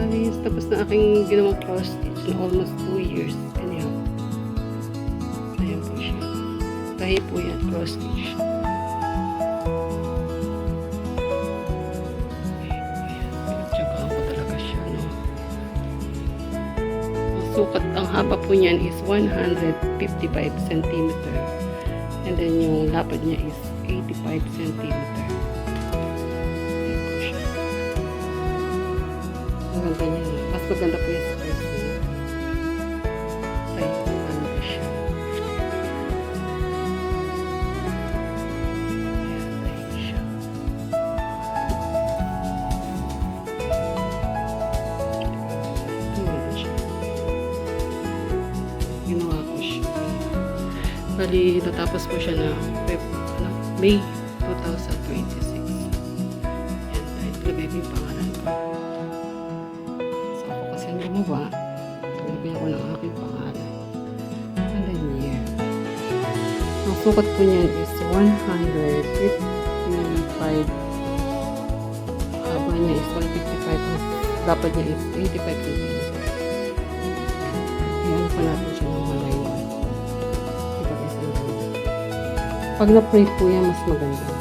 guys. Tapos na aking ginawang cross stitch na almost 2 years. Anyhow. Ayan po siya. Tahi po yan, cross stitch. Pinagtsagaan ko talaga siya, no? Ang sukat, ang haba po niyan is 155 cm. And then yung lapad niya is 85 cm. Ang ganda niya. Mas maganda po yan sa person. Tayo kung ano ba siya. Ayan, tayo siya. Tingnan siya. Ginawa ko siya. Bali, natapos po siya na May 2026. Ayan, tayo talaga yung pangalan ko. Gumawa, nilagyan ko ng aking pangalan. And then year. Ang sukat po niyan is 155. Haba niya is 155. Ang dapat niya is 85 cm. Ayan pa natin siya ng malaywan. Diba guys, ang ganda. Pag na-print po yan, mas maganda.